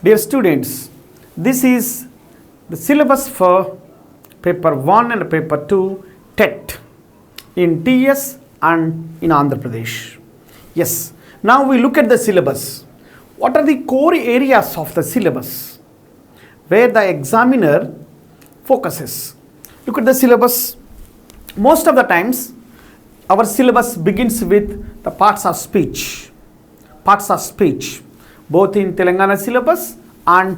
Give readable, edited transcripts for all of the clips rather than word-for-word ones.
Dear students, this is the syllabus for paper 1 and paper 2 TET in TS and in Andhra Pradesh. Yes, now we look at the syllabus. What are the core areas of the syllabus where the examiner focuses? Look at the syllabus. Most of the times our syllabus begins with the parts of speech. Parts of speech, both in Telangana syllabus and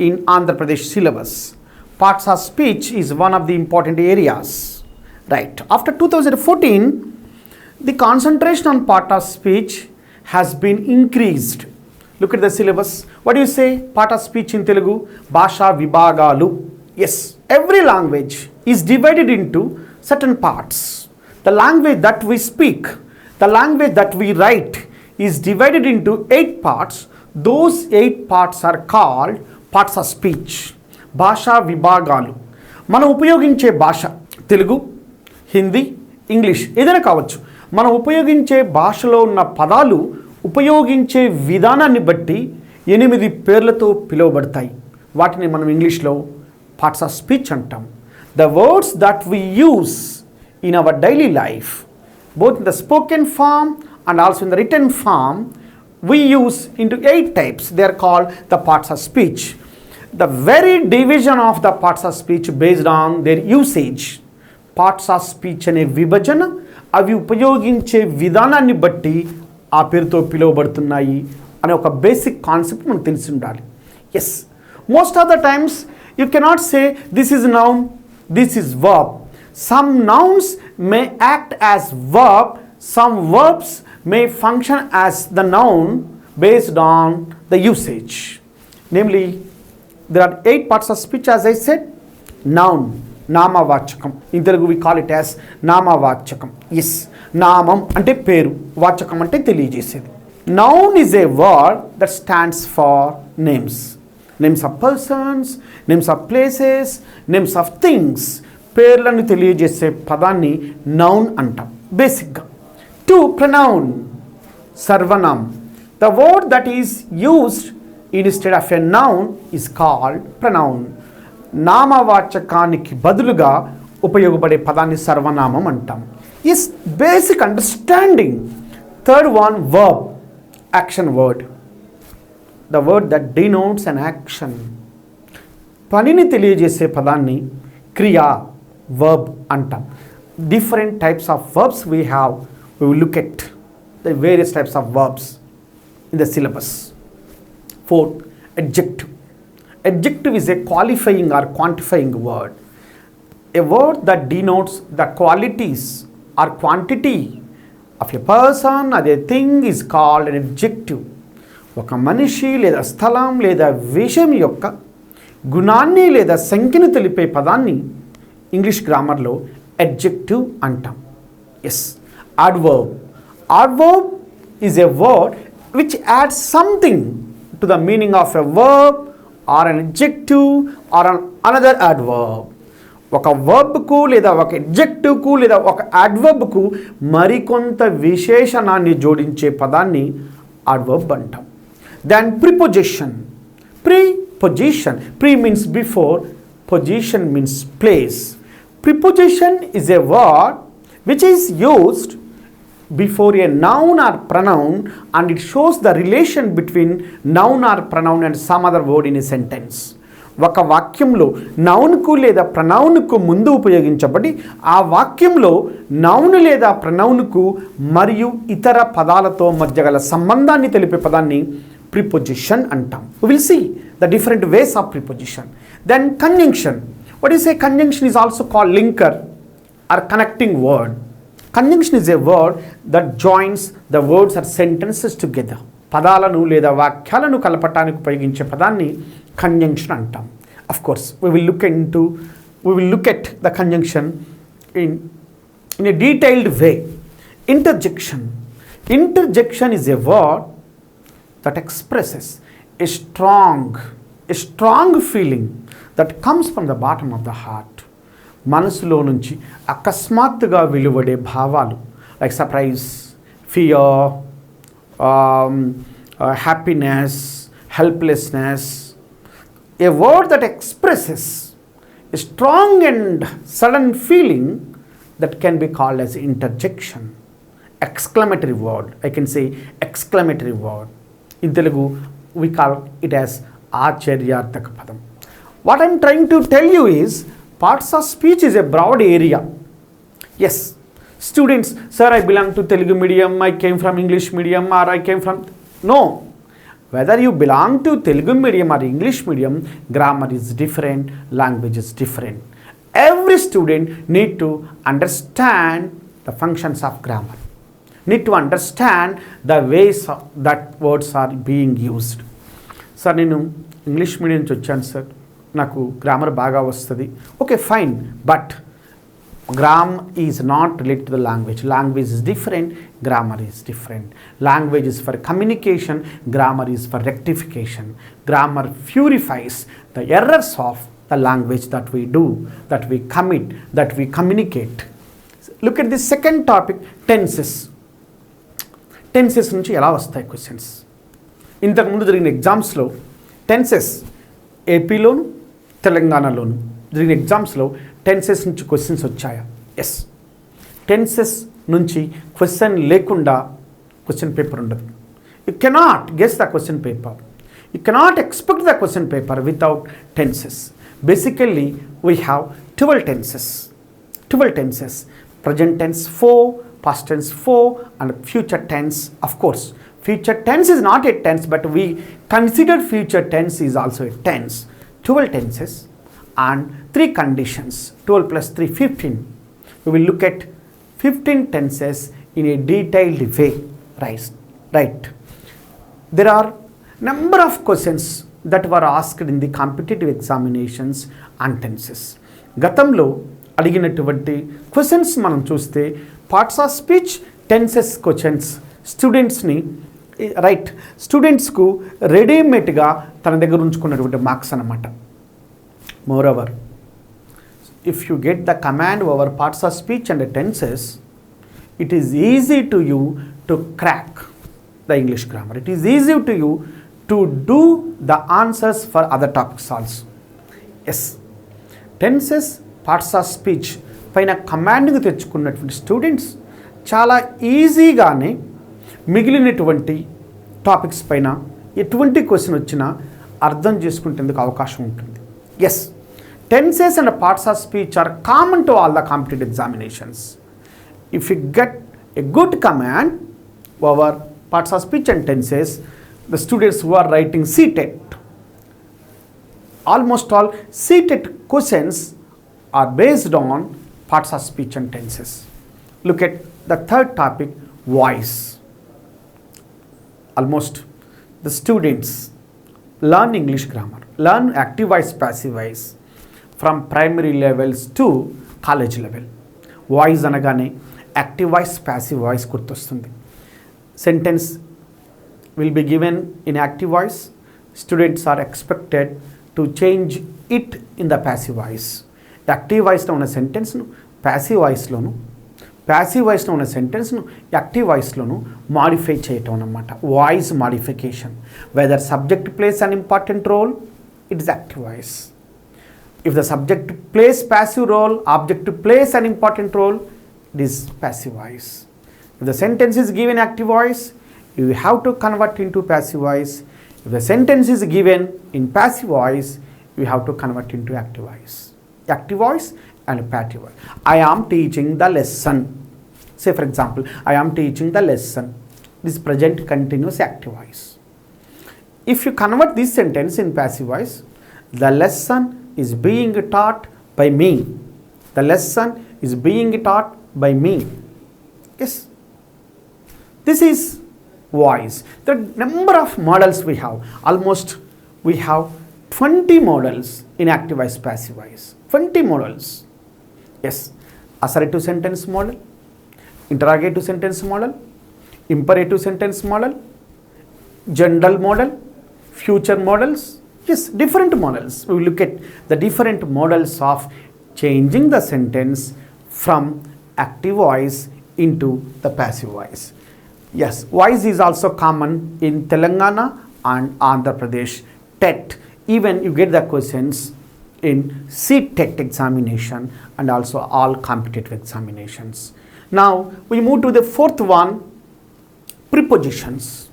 in Andhra Pradesh syllabus. Parts of speech is one of the important areas. Right. After 2014, the concentration on part of speech has been increased. Look at the syllabus. What do you say? Part of speech in Telugu, Bhasha Vibhagalu. Yes, every language is divided into certain parts. The language that we speak, the language that we write is divided into 8 parts. Those 8 parts are called parts of speech. Bhasha Vibhagalu. మనం ఉపయోగించే భాష Telugu, Hindi, English ఏదైనా కావచ్చు. మనం ఉపయోగించే భాషలో ఉన్న పదాలు ఉపయోగించే విధానాన్ని బట్టి 8 పేర్లతో పిలువబడతాయి. వాటిని మనం ఇంగ్లీష్లో పార్ట్స్ ఆఫ్ స్పీచ్ అంటాం. The words that we use in our daily life, both in the spoken form and also in the written form, we use into 8 types. They are called the parts of speech. The very division of the parts of speech based on their usage. Parts of speech అనే విభజన అవి ఉపయోగించే విధానాన్ని బట్టి ఆ పేరుతో పిలువబడుతున్నాయి అనే ఒక బేసిక్ కాన్సెప్ట్ మనకు తెలిసి ఉండాలి. Yes, most of the times you cannot say this is noun, this is verb. Some nouns may act as verb, some verbs may function as the noun based on the usage. Namely, there are 8 parts of speech, as I said. Noun, namavachakam. In Telugu we call it as namavachakam. Yes, namam ante peru, vachakam ante teliyajesedi. Noun is a word that stands for names. Names of persons, names of places, names of things. పేర్లను తెలియజేసే పదాన్ని noun అంటాం బేసిక్గా. 2. Pronoun, sarvanam. The word that is used instead of a noun is called pronoun. నామవాచకానికి బదులుగా ఉపయోగపడే పదాన్ని సర్వనామం అంటాం. Is basic understanding. 3rd one, verb, action word. The word that denotes an action. పనిని తెలియజేసే పదాన్ని క్రియా, verb అంటాం. Different types of verbs we have. We will look at the various types of verbs in the syllabus. 4th, adjective. Adjective is a qualifying or quantifying word. A word that denotes the qualities or quantity of a person or a thing is called an adjective. ఒక మనిషి లేదా స్థలం లేదా విషయం యొక్క గుణాన్ని లేదా సంఖ్యను తెలిపే పదాన్ని ఇంగ్లీష్ గ్రామర్లో adjective అంటాం. Yes, adverb. Adverb is a word which adds something to the meaning of a verb or an adjective or another adverb. ఒక వర్బ్కు లేదా ఒక adjectiveకు లేదా ఒక adverbకు మరికొంత విశేషణాన్ని జోడించే పదాన్ని adverb అంటాం. Then preposition. Preposition. Pre means before, position means place. Preposition is a word which is used before a noun or pronoun and it shows the relation between noun or pronoun and some other word in a sentence. ఒక వాక్యంలో నౌన్కు లేదా ప్రనౌన్కు ముందు ఉపయోగించబడి ఆ వాక్యంలో noun లేదా ప్రనౌన్కు మరియు ఇతర పదాలతో మధ్య గల సంబంధాన్ని తెలిపే పదాన్ని ప్రిపోజిషన్ అంటాం. We will see the different ways of preposition. Then conjunction. What is a conjunction is also called linker or connecting word. Conjunction is a word that joins the words or sentences together. పదాలను లేదా వాక్యాలను కలపటానికి ఉపయోగించే పదాన్ని conjunction అంటాం. Of course, we will look at the conjunction in a detailed way. Interjection. Interjection is a word that expresses a strong feeling that comes from the bottom of the heart. మనసులో నుంచి అకస్మాత్తుగా వెలువడే భావాలు like surprise, fear, happiness, helplessness, a word that expresses a strong and sudden feeling that can be called as interjection. Exclamatory word, I can say exclamatory word. In Telugu, we call it as Acharyarthaka padam. What I am trying to tell you is, parts of speech is a broad area. Yes, students, sir, I belong to Telugu medium, I came from English medium, or I came from... No. Whether you belong to Telugu medium or English medium, grammar is different, language is different. Every student need to understand the functions of grammar, need to understand the ways that words are being used. Sir, నేను English medium నుంచి వచ్చాను sir, నాకు grammar బాగా వస్తుంది. Okay, fine, but grammar is not related to the language. Language is different, grammar is different. Language is for communication, grammar is for rectification. Grammar purifies the errors of the language that we do, that we commit, that we communicate. Look at the second topic, tenses. Tenses నుంచి ఎలా వస్తాయి questions? ఇంతకుముందు జరిగిన ఎగ్జామ్స్లో tenses ఏపీలోను తెలంగాణలోను జరిగిన ఎగ్జామ్స్లో tenses నుంచి questions వచ్చాయా? ఎస్. టెన్సెస్ నుంచి క్వశ్చన్ లేకుండా క్వశ్చన్ పేపర్ ఉండదు. You cannot guess the question paper, you cannot expect the question paper without tenses. Basically we have 12 tenses. 12 tenses. Present tense 4, past tense 4, and future tense, of course. Future tense is not a tense, but we consider future tense is also a tense. 12 tenses and 3 conditions. 12 plus 3, 15. We will look at 15 tenses in a detailed way. Right. There are number of questions that were asked in the competitive examinations on tenses. గతంలో అడిగినటువంటి questions మనం చూస్తే parts of speech tenses questions స్టూడెంట్స్కు రెడీమేడ్గా తన దగ్గర ఉంచుకున్నటువంటి marks అన్నమాట. Moreover, if you get the command over parts of speech and the tenses, it is easy to you to crack the English grammar. It is easy to you to do the answers for other topics also. Yes, tenses, parts of speech పైన commanding తెచ్చుకున్నటువంటి students చాలా ఈజీగానే మిగిలినటువంటి topics పైన ఎటువంటి question వచ్చినా అర్థం చేసుకునేందుకు అవకాశం ఉంటుంది. Yes, tenses and parts of speech are common to all the competitive examinations. If you get a good command over parts of speech and tenses, the students who are writing C-Tet, almost all C-Tet questions are based on parts of speech and tenses. Look at the third topic, voice. Almost the students learn English grammar, learn active voice, passive voice from primary levels to college level. Voice అనగానే active voice, passive voice గుర్తొస్తుంది. Sentence will be given in active voice. Students are expected to change it in the passive voice. Active వాయిస్లో ఉన్న సెంటెన్స్ను passive వాయిస్లోను, passive వాయిస్లో ఉన్న సెంటెన్స్ను active వాయిస్లోను modify చేయటం అన్నమాట. Voice modification. Whether subject plays an important role, it is active voice. If the subject plays passive role, object plays an important role, it is passive voice. If the sentence is given active voice, you have to convert into passive voice. If the sentence is given in passive voice, you have to convert into active voice. Active voice and passive voice. I am teaching the lesson. Say for example, I am teaching the lesson. This present continuous active voice. If you convert this sentence in passive voice, the lesson is being taught by me. The lesson is being taught by me. Yes. This is voice. The number of models we have, almost we have 20 models in active voice, passive voice. 20 models. Yes. Assertive sentence model, interrogative sentence model, imperative sentence model, general model, future models. Yes, different models. We will look at the different models of changing the sentence from active voice into the passive voice. Yes, voice is also common in Telangana and Andhra Pradesh. Tet Even you get the questions in C-Tet examination and also all competitive examinations. Now we move to the fourth one, prepositions.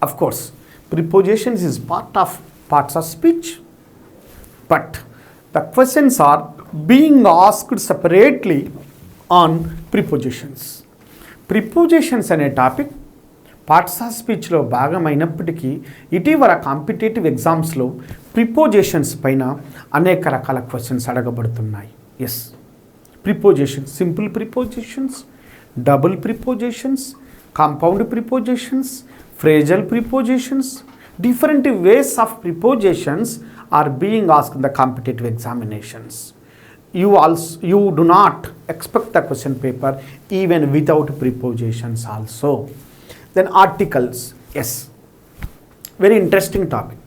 Of course, prepositions is parts of speech, but the questions are being asked separately on prepositions. Prepositions అనే topic parts of స్పీచ్లో భాగమైనప్పటికీ ఇటీవల competitive ఎగ్జామ్స్లో prepositions పైన అనేక రకాల questions అడగబడుతున్నాయి. Yes, prepositions, simple prepositions, double prepositions, compound prepositions, phrasal prepositions, different ways of prepositions are being asked in the competitive examinations. You do not expect the question paper even without prepositions also. Then articles, yes, very interesting topic.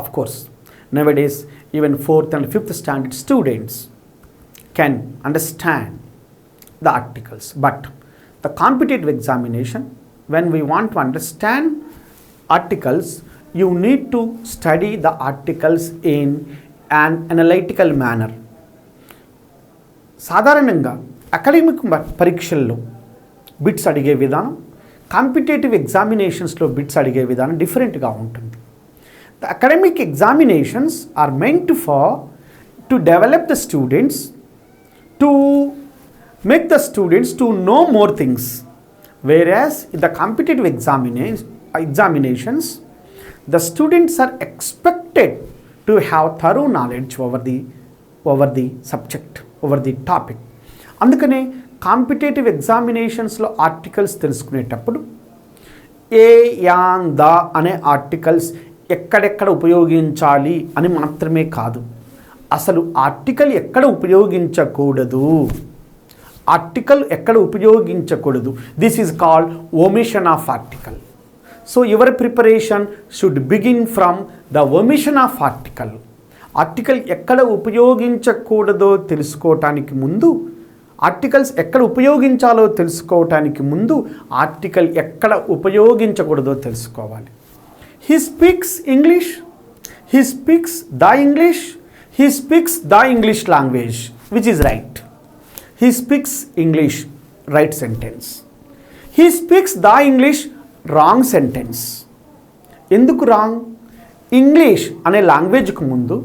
Of course, nowadays even 4th and 5th standard students can understand the articles, but the competitive examination, when we want to understand articles, you need to study the articles in an analytical manner. సాధారణంగా academic పరీక్షల్లో bits అడిగే విధానం, competitive ఎగ్జామినేషన్స్లో bits అడిగే విధానం డిఫరెంట్గా ఉంటుంది. The academic examinations are meant for to develop the students, to make the students to know more things, whereas in the competitive examinations the students are expected to have thorough knowledge over the subject, over the topic. అందుకనే competitive ఎగ్జామినేషన్స్లో articles తెలుసుకునేటప్పుడు a, an, the అనే articles ఎక్కడెక్కడ ఉపయోగించాలి అని మాత్రమే కాదు, అసలు ఆర్టికల్ ఎక్కడ ఉపయోగించకూడదు, this is called omission of article. So your preparation should begin from the omission of article. Article ఎక్కడ ఉపయోగించకూడదో తెలుసుకోవటానికి ముందు, ఆర్టికల్స్ ఎక్కడ ఉపయోగించాలో తెలుసుకోవటానికి ముందు ఆర్టికల్ ఎక్కడ ఉపయోగించకూడదో తెలుసుకోవాలి. He speaks English, he speaks the English language, which is right. He speaks English, right sentence. He speaks the English, wrong sentence. ఎందుకు రాంగ్? ఇంగ్లీష్ అనే లాంగ్వేజ్కి ముందు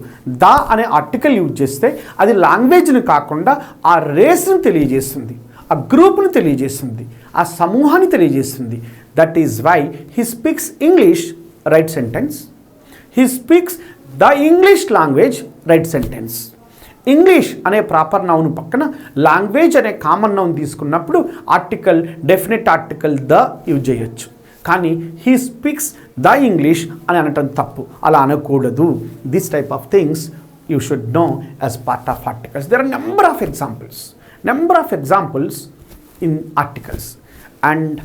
ద అనే ఆర్టికల్ యూజ్ చేస్తే అది లాంగ్వేజ్ని కాకుండా ఆ రేస్ని తెలియజేస్తుంది, ఆ గ్రూప్ని తెలియజేస్తుంది, ఆ సమూహాన్ని తెలియజేస్తుంది. That is why he speaks English, right sentence. He speaks the English language, right sentence. English అనే ప్రాపర్ నౌన్ పక్కన లాంగ్వేజ్ అనే కామన్ నౌన్ తీసుకున్నప్పుడు article, definite article the use చేయొచ్చు. కానీ హీ స్పీక్స్ ద ఇంగ్లీష్ అని అనటం తప్పు, అలా అనకూడదు. This type of things you should know as part of articles. There are number of examples in articles. And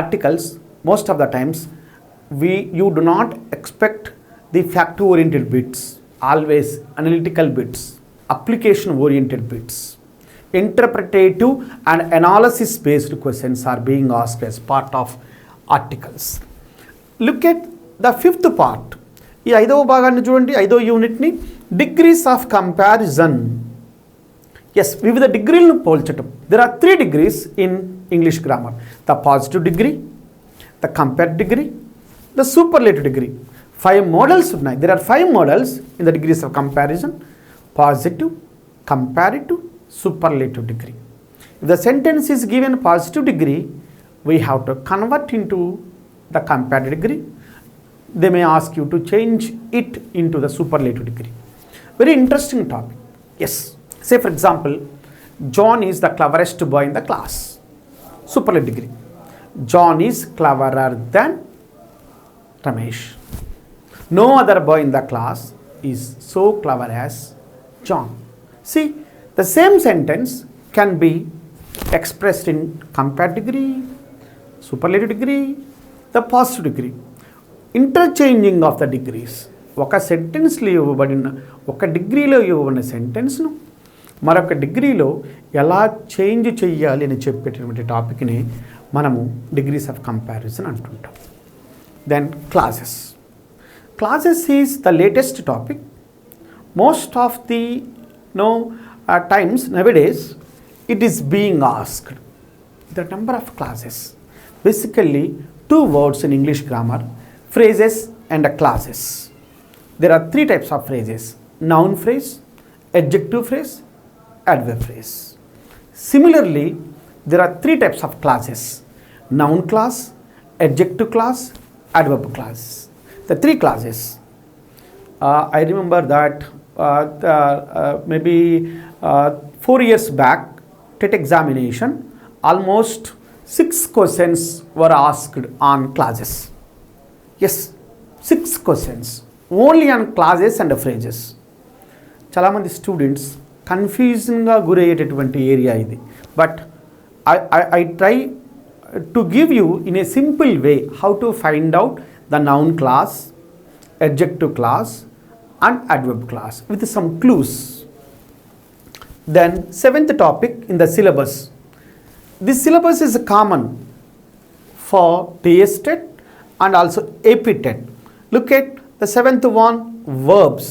articles most of the times you do not expect the fact oriented bits, always analytical bits, application oriented bits. Interpretative and analysis based questions are being asked as part of articles. Look at the fifth part. ఈ ఐదవ భాగాన్ని చూడండి, ఐదవ యూనిట్ని degrees of comparison. Yes, వివిధ డిగ్రీలను పోల్చటం. There are 3 degrees in English grammar: the positive degree, the compare degree, the superlative degree. 5 models ఉన్నాయి. There are 5 models in the degrees of comparison: positive, comparative, superlative degree. If the sentence is given positive degree, we have to convert into the comparative degree. They may ask you to change it into the superlative degree. Very interesting topic. Yes, say for example, John is the cleverest boy in the class. Superlative degree: John is cleverer than Ramesh. No other boy in the class is so clever as John. See, the same sentence can be expressed in comparative degree, superlative degree, the positive degree. Interchanging of the degrees. ఒక సెంటెన్స్లో ఇవ్వబడిన, ఒక డిగ్రీలో ఇవ్వబడిన సెంటెన్స్ను మరొక డిగ్రీలో ఎలా change చేయాలి అని చెప్పేటటువంటి టాపిక్ని మనము డిగ్రీస్ ఆఫ్ కంపారిజన్ అంటుంటాం. Then clauses. classes is the latest topic. Most of the times nowadays it is being asked. The number of classes. Basically, two words in English grammar, phrases and classes. There are three types of phrases: noun phrase, adjective phrase, adverb phrase. Similarly, there are three types of classes: noun class, adjective class, adverb class. The three classes. I remember that maybe 4 years back, TET examination, almost 6 questions were asked on classes. Yes, 6 questions only on classes and phrases. చాలామంది students కన్ఫ్యూజన్గా గురయ్యేటటువంటి area ఇది. But I try to give you in a simple way how to find out the noun class, adjective class and adverb class with some clues. Then 7th topic in the syllabus. This syllabus is common for Ts-Tet and also Ap-Tet. Look at the 7th one, verbs.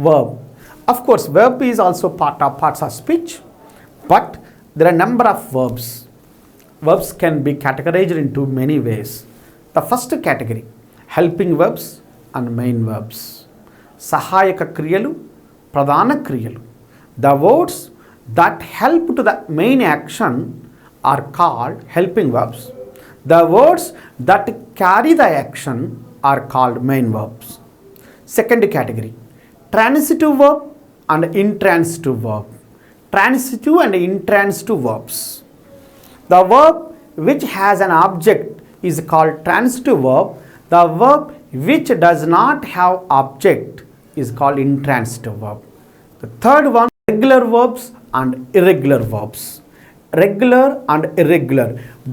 Verb. Of course, verb is also parts of speech, but there are number of verbs. Verbs can be categorized into many ways. The first category, helping verbs and main verbs. Sahayaka kriyalu, pradhana kriyalu. The words that help to the main action are called helping verbs. The words that carry the action are called main verbs. Second category, transitive verb and intransitive verb. Transitive and intransitive verbs. The verb which has an object is called transitive verb. The verb which does not have object is called intransitive verb. The third one, regular verbs and irregular verbs. Regular and irregular,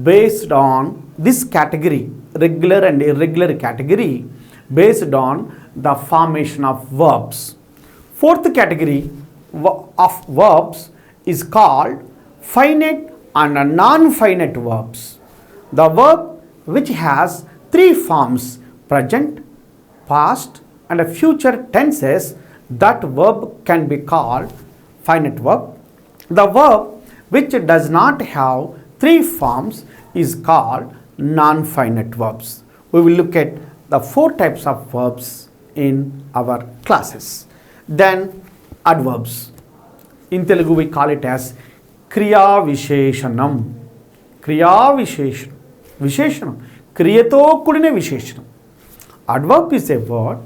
based on this category, regular and irregular category, based on the formation of verbs. Fourth category of verbs is called finite and non-finite verbs. The verb which has three forms, present, past and future tenses, that verb can be called finite verb. The verb which does not have three forms is called non-finite verbs. We will look at the 4 types of verbs in our classes. Then adverbs. In Telugu we call it as kriya visheshanam. Kriya visheshanam. Visheshanam. Kriyato kudine visheshanam. Adverb is a word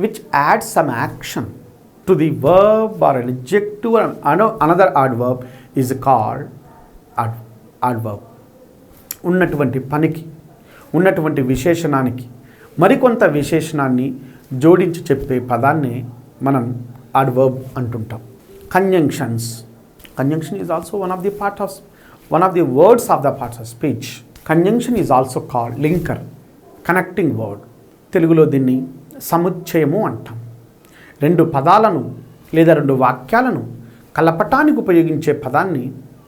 which adds some action to the verb or an adjective or another adverb is called adverb. ఉన్నటువంటి పనికి, ఉన్నటువంటి విశేషణానికి మరికొంత విశేషణాన్ని జోడించి చెప్పే పదాన్ని మనం adverb అంటుంటాం. Conjunctions. Conjunction is also one of the words of the parts of speech. Conjunction is also called linker, connecting word. తెలుగులో దీన్ని సముచ్చయము అంటాం. రెండు పదాలను లేదా రెండు వాక్యాలను కలపటానికి ఉపయోగించే పదాన్ని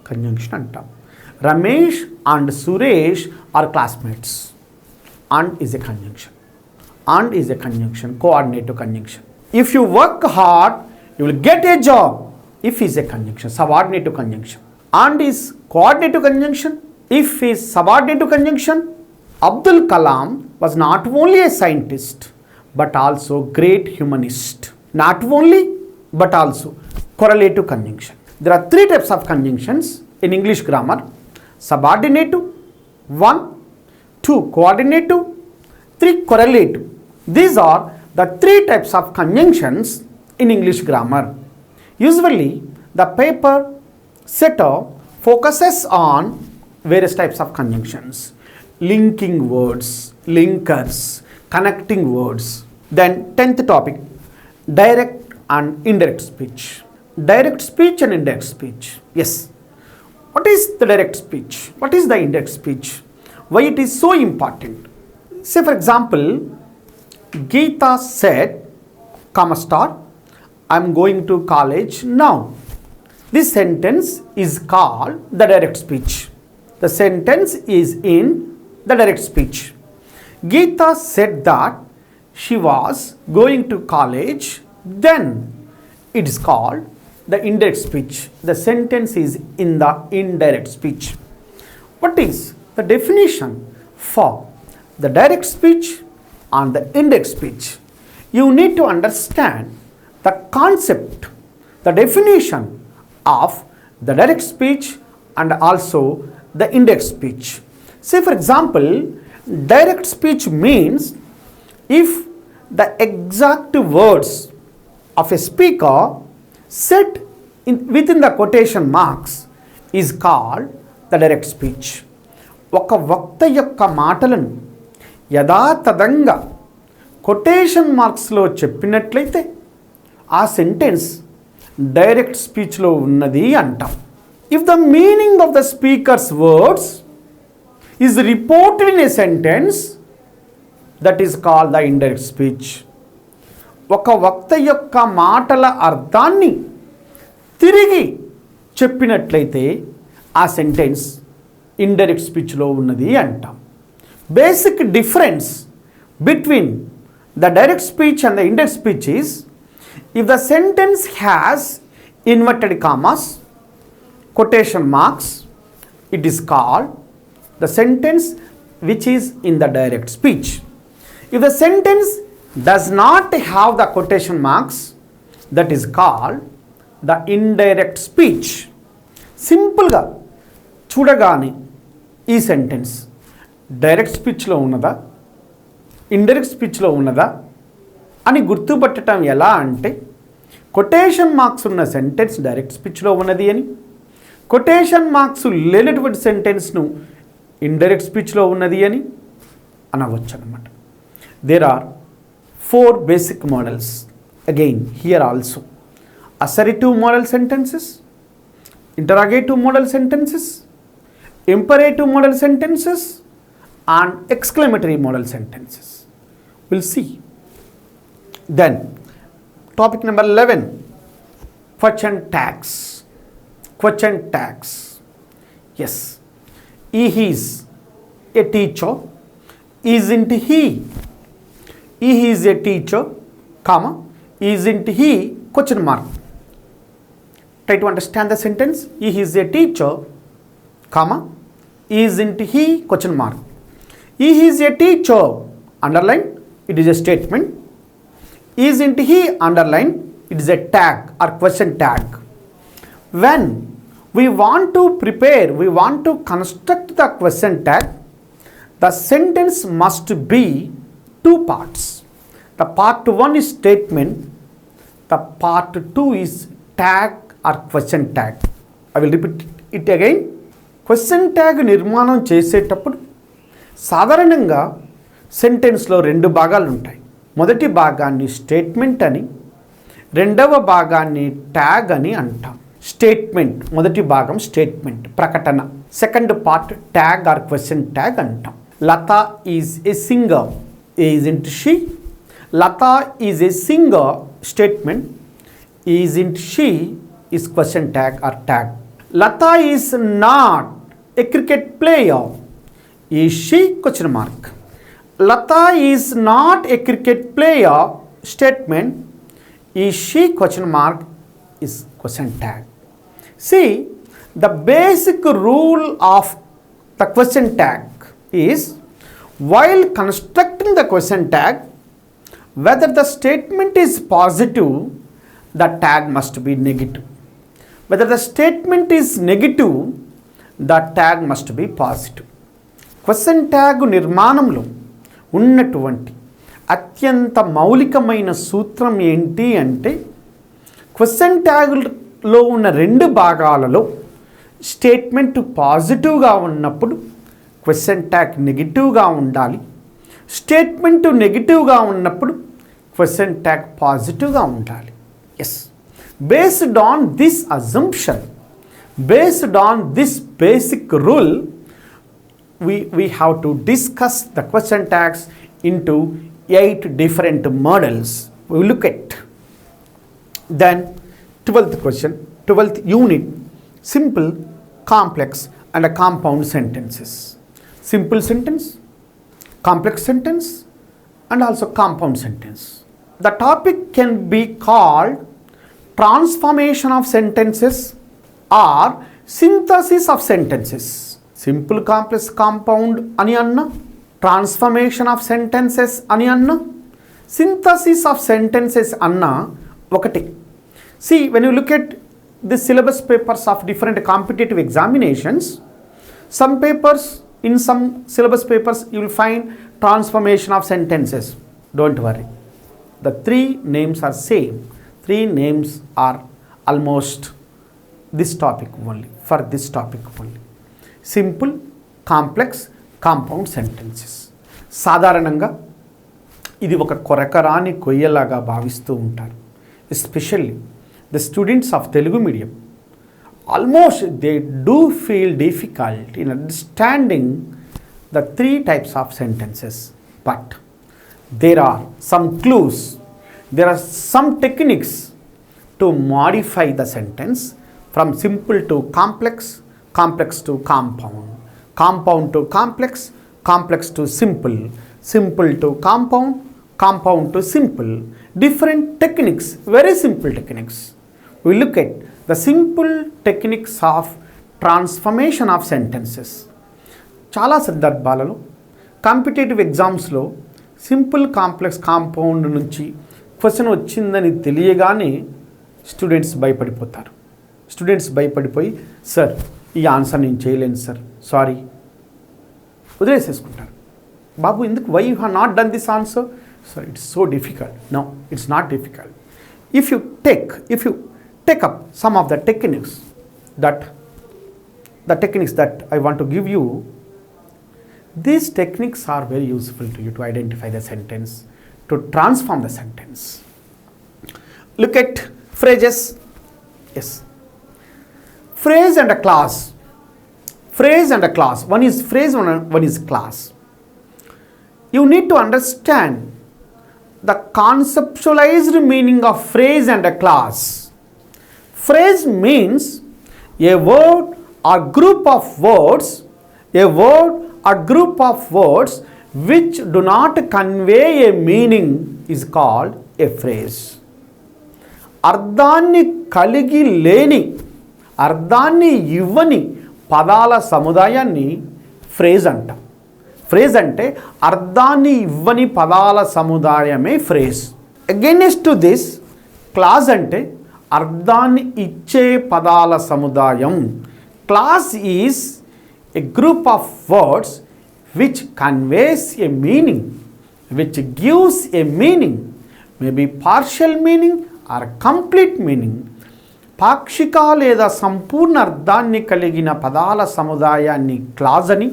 కంజంక్షన్ అంటాం. Ramesh and Suresh are classmates. And is a conjunction. And is a conjunction, coordinative conjunction. If you work hard you will get a job. If is a conjunction, subordinative conjunction. And is coordinative conjunction. If is subordinative conjunction. Abdul Kalam was not only a scientist but also great humanist. Not only but also correlative conjunction. There are 3 types of conjunctions in English grammar: subordinative, 1, 2 coordinative, 3 correlative. These are the 3 types of conjunctions in English grammar. Usually the paper setter focuses on various types of conjunctions: linking words, linkers, connecting words. Then 10th topic, direct and indirect speech. Direct speech and indirect speech. Yes. What is the direct speech? What is the indirect speech? Why it is so important? Say for example, Geeta said, comma star, I am going to college now. This sentence is called the direct speech. The sentence is in the direct speech. Geeta said that she was going to college, then it is called the indirect speech. The sentence is in the indirect speech. What is the definition for the direct speech and the indirect speech? You need to understand the concept, the definition of the direct speech and also the indirect speech. Say for example, direct speech means if the exact words of a speaker set within the quotation marks is called the direct speech. ఒక వక్త యొక్క మాటలను యథాతథంగా quotation మార్క్స్లో చెప్పినట్లయితే ఆ sentence direct స్పీచ్లో ఉన్నది అంటాం. If the meaning of the speakers words is reported in a sentence, that is called the indirect speech. ఒక వక్త యొక్క మాటల అర్థాన్ని తిరిగి చెప్పినట్లయితే ఆ సెంటెన్స్ ఇండైరెక్ట్ స్పీచ్లో ఉన్నది అంటాం. Basic difference between the direct speech and the indirect speech is if the sentence has inverted commas, quotation marks, it is called the sentence which is in the direct speech. If the sentence does not have the quotation marks, that is called the indirect speech. Simple ga చూడగానే ఈ sentence direct స్పీచ్లో ఉన్నదా indirect స్పీచ్లో ఉన్నదా అని గుర్తుపట్టడం ఎలా అంటే, quotation marks ఉన్న sentence direct స్పీచ్లో ఉన్నది అని, కొటేషన్ మార్క్స్ లేనటువంటి సెంటెన్స్ను ఇండైరెక్ట్ స్పీచ్లో ఉన్నది అని అనవచ్చు అన్నమాట. There are 4 basic models. Again, here also assertive model sentences, interrogative model sentences, imperative model sentences and exclamatory model sentences. We'll see. Then topic number 11, question tags. Question tags. Yes, he is a teacher, isn't he? He is a teacher, comma, isn't he? Question mark. Try to understand the sentence. He is a teacher, comma, isn't he? Question mark. He is a teacher, underline, it is a statement. Isn't he, underline, it is a tag or question tag. When we want to prepare, we want to construct the question tag, the sentence must be 2 parts. The part 1 is statement, the part 2 is tag or question tag. I will repeat it again. Question tag నిర్మాణం చేసేటప్పుడు సాధారణంగా సెంటెన్స్లో 2 భాగాలు ఉంటాయి. మొదటి భాగాన్ని statement అని, రెండవ భాగాన్ని ట్యాగ్ అని అంటాం. స్టేట్మెంట్ మొదటి భాగం స్టేట్మెంట్ ప్రకటన, second part tag or question tag అంటాం. Lata is a singer, isn't she. Lata is a singer statement, isn't she is question tag or tag. Lata is not a cricket player, is she question mark. Lata is not a cricket player statement, is she question mark is question tag. See, the basic rule of the question tag is, while constructing the question tag, whether the statement is positive, the tag must be negative. Whether the statement is negative, the tag must be positive. Question tag నిర్మాణంలో ఉన్నటువంటి అత్యంత మౌలికమైన సూత్రం ఏంటి అంటే, question ట్యాగ్లో ఉన్న 2 భాగాలలో statement పాజిటివ్గా ఉన్నప్పుడు క్వశ్చన్ ట్యాగ్ నెగిటివ్గా ఉండాలి, స్టేట్మెంట్ నెగిటివ్గా ఉన్నప్పుడు క్వశ్చన్ ట్యాగ్ పాజిటివ్గా ఉండాలి. Yes, based on this assumption, based on this basic rule, we have to discuss the question tags into 8 different models. We will look at. Then 12th question, 12th unit, simple, complex and a compound sentences. Simple sentence, complex sentence and also compound sentence. The topic can be called transformation of sentences or synthesis of sentences. Simple, complex, compound ani anna, transformation of sentences ani anna, synthesis of sentences anna ఒకటి. See, when you look at the syllabus papers of different competitive examinations, some papers, in some syllabus papers you will find transformation of sentences. Don't worry, the three names are same. Three names are almost this topic only, for this topic only. Simple, complex, compound sentences. సాధారణంగా ఇది ఒక కొరకరాని కొయ్యలాగా భావిస్తూ ఉంటారు. Especially the students of Telugu medium. Almost they do feel difficult in understanding the three types of sentences, but there are some clues, there are some techniques to modify the sentence from simple to complex, complex to compound, compound to complex, complex to simple, simple to compound, compound to simple. Different techniques, very simple techniques. We look at the simple techniques of transformation of sentences. చాలా సందర్భాలలో competitive ఎగ్జామ్స్లో simple, complex, compound నుంచి question వచ్చిందని తెలియగానే students భయపడిపోతారు. Students భయపడిపోయి, sir ఈ answer నేను చేయలేను సార్, సారీ, వదిలేసేసుకుంటారు. బాబు ఎందుకు, why you have not done this answer? Sir it's so difficult. No, it's not difficult. If you take up some of the techniques that I want to give you, these techniques are very useful to you to identify the sentence, to transform the sentence. Look at phrases. Yes. Phrase and a clause. Phrase and a clause. One is phrase, one is clause. You need to understand the conceptualized meaning of phrase and a clause. Phrase means a word or group of words, a word or group of words which do not convey a meaning is called a phrase. అర్థాన్ని కలిగి లేని, అర్థాన్ని ఇవ్వని పదాల సముదాయాన్ని phrase అంటాం. Phrase అంటే అర్థాన్ని ఇవ్వని పదాల సముదాయమే phrase. Against to this, clause అంటే అర్థాన్ని ఇచ్చే పదాల సముదాయం. Clause is a group of words which conveys a meaning, which gives a meaning, maybe partial meaning or complete meaning. పాక్షిక లేదా సంపూర్ణ అర్థాన్ని కలిగిన పదాల సముదాయాన్ని క్లాజ్ అని,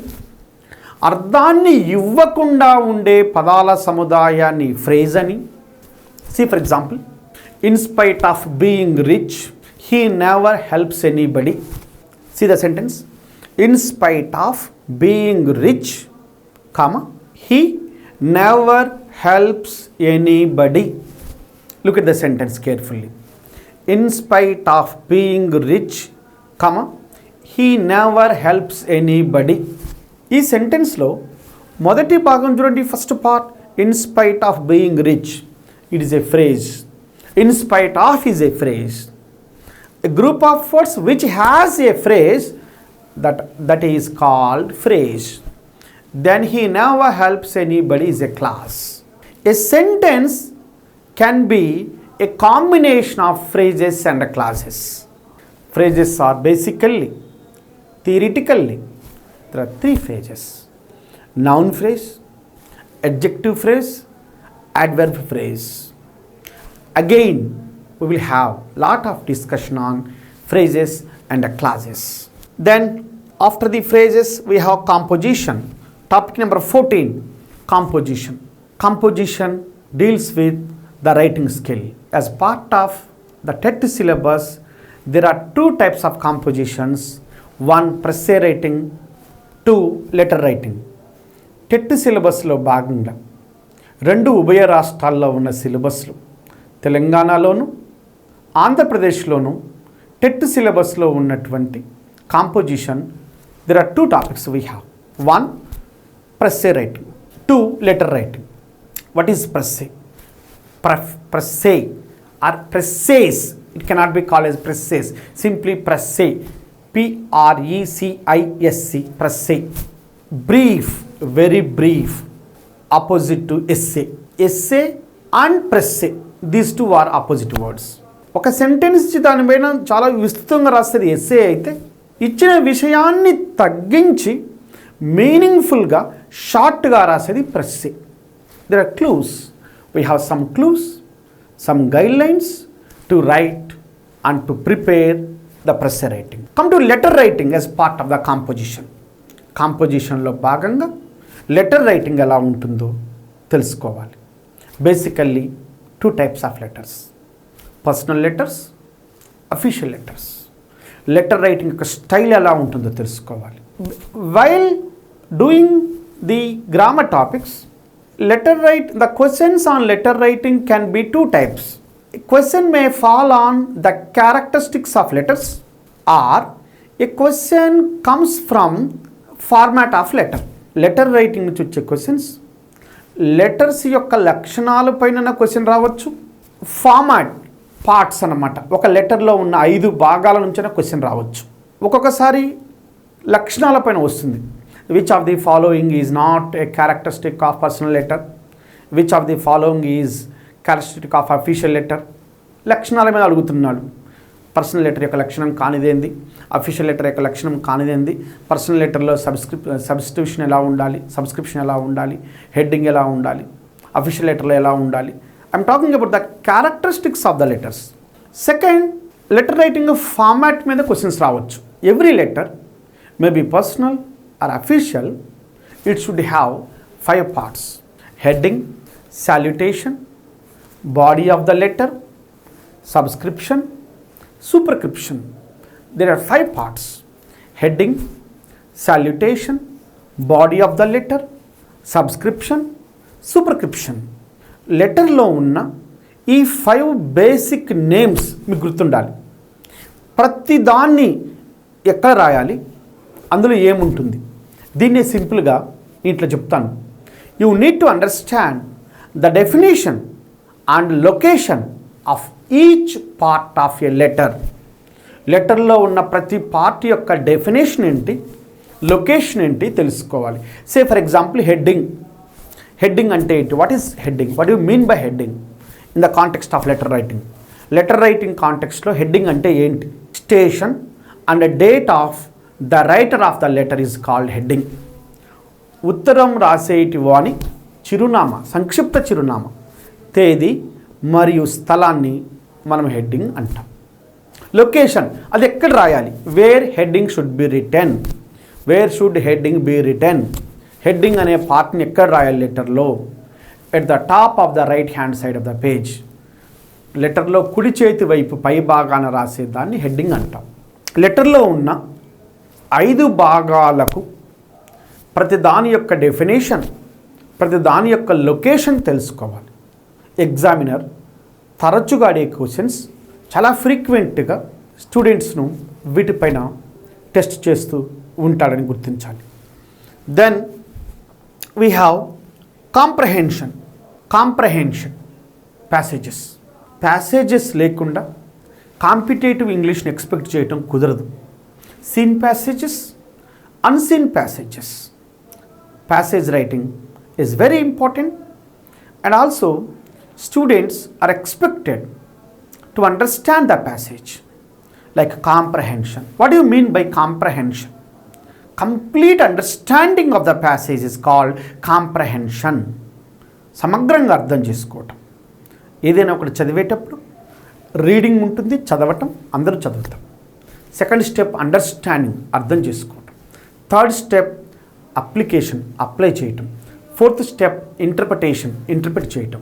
అర్థాన్ని ఇవ్వకుండా ఉండే పదాల సముదాయాన్ని ఫ్రేజ్ అని. See for example, in spite of being rich, he never helps anybody. See the sentence. In spite of being rich, comma, he never helps anybody. Look at the sentence carefully. In spite of being rich, comma, he never helps anybody. ఈ సెంటెన్స్లో మొదటి భాగం చూడండి, first part, in spite of being rich, it is a phrase. In spite of is a phrase. A group of words which has a phrase that is called phrase. Then he never helps anybody is a clause. A sentence can be a combination of phrases and clauses. Phrases are basically, theoretically, there are three phrases: noun phrase, adjective phrase, adverb phrase. Again, we will have lot of discussion on phrases and clauses. Then after the phrases we have composition. Topic number 14, composition. Composition deals with the writing skill. As part of the TET syllabus, there are two types of compositions. One, essay writing. Two, letter writing. TET syllabusలో భాగంగా రెండు ఉభయ రాష్ట్రాల్లో ఉన్న సిలబస్లు, తెలంగాణలోను ఆంధ్రప్రదేశ్లోను TET సిలబస్లో ఉన్నటువంటి composition, there are two topics we have. One, essay writing. Two, letter writing. What is presse? Presse or presses. It cannot be called as presses. Simply presse. P-R-E-C-I-S-C. Presse. Brief. Very brief. Opposite to essay. Essay and presse. These two are opposite words. ఒక sentence ఇచ్చి దానిపైన చాలా విస్తృతంగా రాస్తుంది essay అయితే, ఇచ్చిన విషయాన్ని తగ్గించి మీనింగ్ఫుల్గా షార్ట్గా రాసేది precis. There are clues. We have some clues, some guidelines to write and to prepare the precis writing. Come to letter writing as part of the composition. కాంపోజిషన్లో భాగంగా లెటర్ రైటింగ్ ఎలా ఉంటుందో తెలుసుకోవాలి. Basically 2 types of letters: personal letters, official letters. Letter writing యొక్క style ఎలా ఉంటుందో తెలుసుకోవాలి. While doing the grammar topics, the questions on letter writing can be 2 types. A question may fall on the characteristics of letters, or a question comes from format of letter. Letter writing నుంచి వచ్చే questions letters యొక్క లక్షణాల పైన question రావచ్చు. Format parts అన్నమాట, ఒక లెటర్లో ఉన్న 5 భాగాల నుంచైనా క్వశ్చన్ రావచ్చు. ఒక్కొక్కసారి లక్షణాల పైన వస్తుంది. Which of the following is not A characteristic of personal letter, which of the following is characteristic of official letter. లక్షణాల మీద అడుగుతున్నాడు. పర్సనల్ లెటర్ యొక్క లక్షణం కానిదేంది, అఫీషియల్ లెటర్ యొక్క లక్షణం కానిదేంది, పర్సనల్ లెటర్లో సబ్స్క్రిప్షన్ ఎలా ఉండాలి, సబ్స్క్రిప్షన్ ఎలా ఉండాలి, హెడ్డింగ్ ఎలా ఉండాలి, అఫీషియల్ లెటర్లో ఎలా ఉండాలి. I'm talking about the characteristics of the letters. Second, letter writing format మీద క్వశ్చన్స్ రావచ్చు. Every letter may be personal or official, it should have 5 parts: heading, salutation, body of the letter, subscription, superscription. There are 5 parts: heading, salutation, body of the letter, subscription, superscription. లెటర్లో ఉన్న ఈ 5 basic names మీకు గుర్తుండాలి. ప్రతి దాన్ని ఎక్కడ రాయాలి, అందులో ఏముంటుంది, దీన్ని సింపుల్గా ఇట్లా చెప్తాను. You need to understand the definition and location of each part of a letter. లెటర్లో ఉన్న ప్రతి పార్ట్ యొక్క డెఫినేషన్ ఏంటి, లొకేషన్ ఏంటి తెలుసుకోవాలి. Say for example heading. Heading అంటే ఏంటి? What is heading? What you mean by heading in the context of letter writing? Letter writing కాంటెక్స్ట్లో హెడ్డింగ్ అంటే ఏంటి? Station and date of the writer of the letter is called heading. ఉత్తరం రాసేటి వాని చిరునామా, సంక్షిప్త చిరునామా, తేదీ మరియు స్థలాన్ని మనం హెడ్డింగ్ అంటాం. లొకేషన్, అది ఎక్కడ రాయాలి? Where heading should be written. Where should heading be written? Heading అనే పార్ట్ని ఎక్కడ రాయాలి లెటర్లో? At the top of the right hand side of the page. లెటర్లో కుడి చేతి వైపు పై భాగాన రాసేదాన్ని హెడ్డింగ్ అంటాం. లెటర్లో ఉన్న 5 భాగాలకు ప్రతి దాని యొక్క డెఫినేషన్, ప్రతి దాని యొక్క లొకేషన్ తెలుసుకోవాలి. ఎగ్జామినర్ తరచుగా అడిగే క్వశ్చన్స్, చాలా ఫ్రీక్వెంట్గా స్టూడెంట్స్ను వీటిపైన టెస్ట్ చేస్తూ ఉంటాడని గుర్తించాలి. Then we have comprehension. Passages లేకుండా కాంపిటేటివ్ ఇంగ్లీష్ని ఎక్స్పెక్ట్ చేయటం కుదరదు. Seen passages, unseen passages. Passage writing is very important, and also students are expected to understand the passage, like comprehension. What do you mean by comprehension? Complete understanding of the passage is called comprehension. సమగ్రంగా అర్థం చేసుకోవటం. ఏదైనా ఒకటి చదివేటప్పుడు reading ఉంటుంది, చదవటం, అందరూ చదువుతాం. సెకండ్ స్టెప్ అండర్స్టాండింగ్, అర్థం చేసుకోవటం. థర్డ్ స్టెప్ అప్లికేషన్, అప్లై చేయటం. ఫోర్త్ స్టెప్ ఇంటర్ప్రిటేషన్, ఇంటర్ప్రిట్ చేయటం.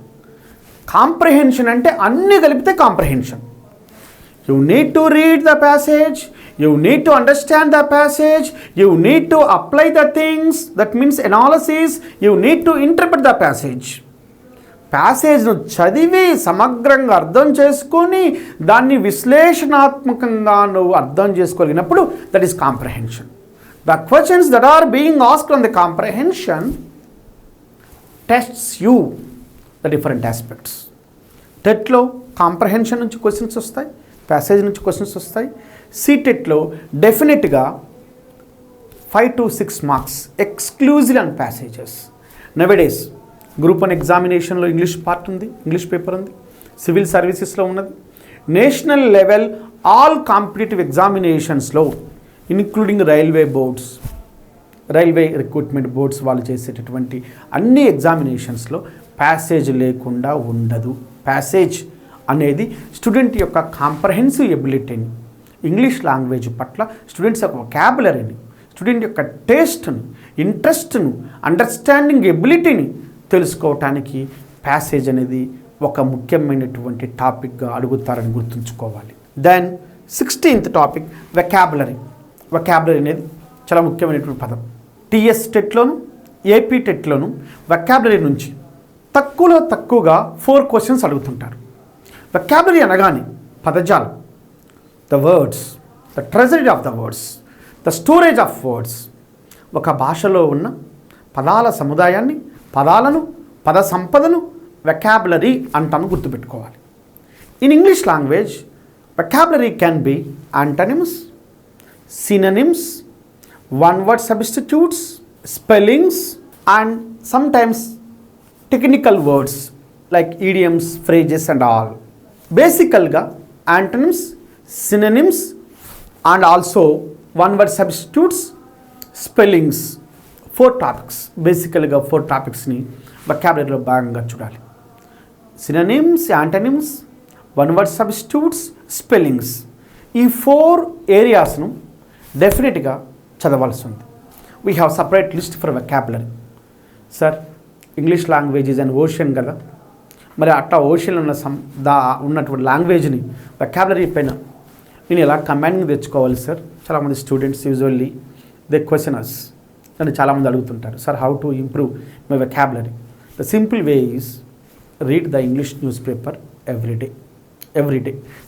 కాంప్రహెన్షన్ అంటే అన్నీ కలిపితే comprehension. You need to read the passage, you need to understand the passage, you need to apply the things, that means analysis, you need to interpret the passage. ప్యాసేజ్ను చదివి సమగ్రంగా అర్థం చేసుకొని దాన్ని విశ్లేషణాత్మకంగా నువ్వు అర్థం చేసుకోగలిగినప్పుడు that is comprehension. The questions that are being asked on the comprehension tests you the different aspects. టెట్లో కాంప్రహెన్షన్ నుంచి క్వశ్చన్స్ వస్తాయి, ప్యాసేజ్ నుంచి క్వశ్చన్స్ వస్తాయి. C-Tetలో డెఫినెట్గా 5 to 6 marks exclusive and passages. Nowadays group 1 ఎగ్జామినేషన్లో ఇంగ్లీష్ పార్ట్ ఉంది, ఇంగ్లీష్ పేపర్ ఉంది, సివిల్ సర్వీసెస్లో ఉన్నది. నేషనల్ లెవెల్ ఆల్ కాంపిటేటివ్ ఎగ్జామినేషన్స్లో including railway boards, railway recruitment boards వాళ్ళు చేసేటటువంటి అన్ని ఎగ్జామినేషన్స్లో ప్యాసేజ్ లేకుండా ఉండదు. ప్యాసేజ్ అనేది స్టూడెంట్ యొక్క కాంప్రహెన్సివ్ ఎబిలిటీని, ఇంగ్లీష్ లాంగ్వేజ్ పట్ల స్టూడెంట్స్ యొక్క వొకాబులరీని, స్టూడెంట్ యొక్క టేస్ట్ను, ఇంట్రెస్ట్ను, అండర్స్టాండింగ్ ఎబిలిటీని తెలుసుకోవటానికి ప్యాసేజ్ అనేది ఒక ముఖ్యమైనటువంటి టాపిక్గా అడుగుతారని గుర్తుంచుకోవాలి. Then 16th topic vocabulary. Vocabulary అనేది చాలా ముఖ్యమైనటువంటి పదం. Ts-Tetలోను AP-Tetలోను వొకాబులరీ నుంచి తక్కువలో తక్కువగా 4 క్వశ్చన్స్ అడుగుతుంటారు. వొకాబులరీ అనగానే పదజాలం, the words, the treasury of the words, the storage of words. ఒక భాషలో ఉన్న పదాల సముదాయాన్ని, పదాలను, పద సంపదను వొకాబులరీ అంటాను, గుర్తుపెట్టుకోవాలి. In English language vocabulary can be antonyms, synonyms, one word substitutes, spellings and sometimes technical words like idioms, phrases and all. బేసికల్గా antonyms, synonyms and also one word substitutes, spellings, 4 topics. బేసికల్గా 4 టాపిక్స్ని వొకాబులరీలో భాగంగా చూడాలి. Synonyms, antonyms, one word substitutes, spellings. ఈ 4 ఏరియాస్ను డెఫినెట్గా చదవాల్సి ఉంది. We have separate list for vocabulary. Sir, English language is an ocean కదా, మరి అట్లా ఓషన్ ఉన్నటువంటి లాంగ్వేజ్ని వొకాబులరీ పైన నేను ఎలా కమాండింగ్ తెచ్చుకోవాలి సార్? చాలామంది స్టూడెంట్స్ యూజువల్లీ దే క్వశ్చన్ అస్, నన్ను చాలామంది అడుగుతుంటారు, sir how to improve my vocabulary? The simple way is read the English news paper every day.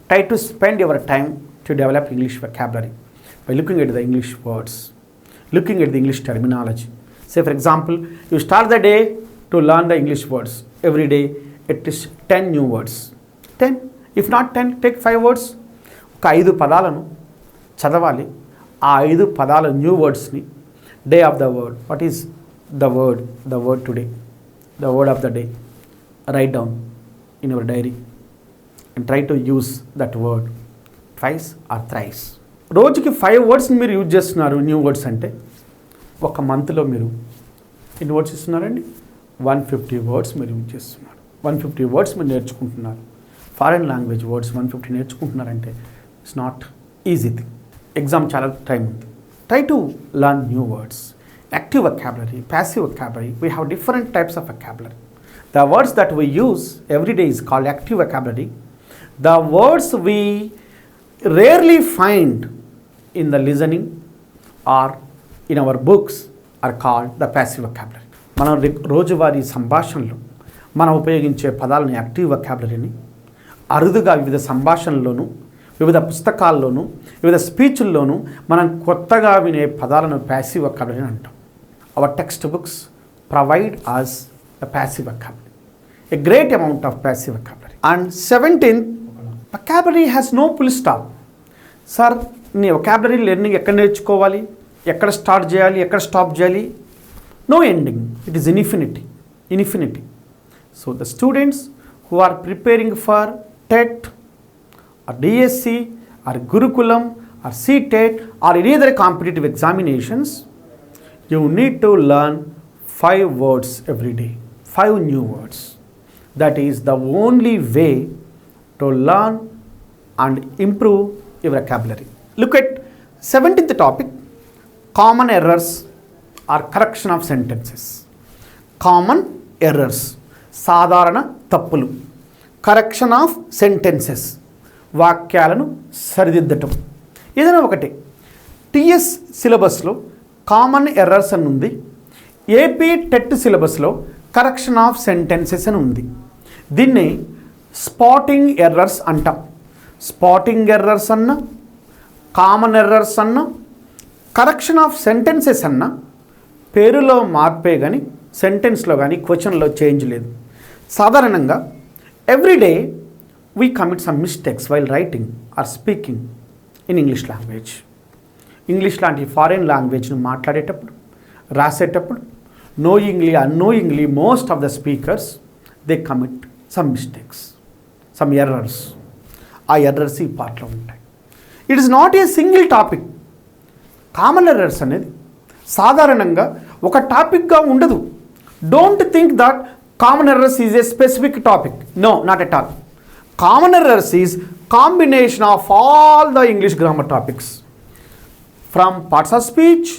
Try to spend your time to develop English vocabulary by looking at the English words, looking at the English terminology. Say for example, you start the day to learn the English words. Every day at least 10 new words. 10, if not 10, take 5 words. ఒక 5 పదాలను చదవాలి. ఆ 5 పదాల new వర్డ్స్ని day of the word, what is the word today, the word of the day, write down in your diary and try to use that word twice or thrice. రోజుకి 5 వర్డ్స్ని మీరు use చేస్తున్నారు new words అంటే, ఒక మంత్లో మీరు ఎన్ని words ఇస్తున్నారండి? 150 words మీరు యూజ్ చేస్తున్నారు. 150 వర్డ్స్ మీరు నేర్చుకుంటున్నారు. ఫారెన్ లాంగ్వేజ్ వర్డ్స్ 150 నేర్చుకుంటున్నారంటే it's not easy thing. Exam చాలా టైం ఉంది. Try to learn new words. Active vocabulary, passive vocabulary. We have different types of vocabulary. The words that we use every day is called active vocabulary. The words we rarely find in the listening or in our books are called the passive vocabulary. మనం రోజువారీ సంభాషణలో మనం ఉపయోగించే పదాలను active వొకాబులరీని అరుదుగా వివిధ సంభాషణల్లోనూ, వివిధ పుస్తకాల్లోనూ, వివిధ స్పీచ్ల్లోనూ మనం కొత్తగా వినే పదాలను ప్యాసివ్ వొకాబులరీ అంటాం. Our textbooks provide us the passive vocabulary, a great amount of passive vocabulary. And 17th, vocabulary has no full stop. Sir, నీ వొకాబులరీ లెర్నింగ్ ఎక్కడ నేర్చుకోవాలి, ఎక్కడ స్టార్ట్ చేయాలి, ఎక్కడ స్టాప్ చేయాలి? No ending. It is infinity. So the students who are preparing for TET or DSC or Gurukulam or C-Tet or any other competitive examinations, you need to learn 5 words every day, 5 new words. That is the only way to learn and improve your vocabulary. Look at 17th topic, common errors or correction of sentences. Common errors, సాధారణ తప్పులు. Correction of sentences, వాక్యాలను సరిదిద్దటం. ఏదైనా ఒకటి. TS సిలబస్లో common errors అని ఉంది. AP-Tet సిలబస్లో correction of sentences అని ఉంది. దీన్ని స్పాటింగ్ ఎర్రర్స్ అంటాం. స్పాటింగ్ ఎర్రర్స్ అన్న, కామన్ ఎర్రర్స్ అన్న, కరెక్షన్ ఆఫ్ సెంటెన్సెస్ అన్న పేరులో మార్పే కానీ సెంటెన్స్లో కానీ క్వశ్చన్లో చేంజ్ లేదు. సాధారణంగా everyday we commit some mistakes while writing or speaking in English language. English లాంటి ఫారిన్ లాంగ్వేజ్ను మాట్లాడేటప్పుడు, రాసేటప్పుడు knowingly unknowingly most of the speakers they commit some mistakes, some errors. ఆ ఎర్రర్స్ ఈ పార్ట్లో ఉంటాయి. It is not a single topic. Common errors అనేది సాధారణంగా ఒక టాపిక్గా ఉండదు. Don't think that common errors is a specific topic. No, not at all. Common errors is combination of all the English grammar topics, from parts of speech,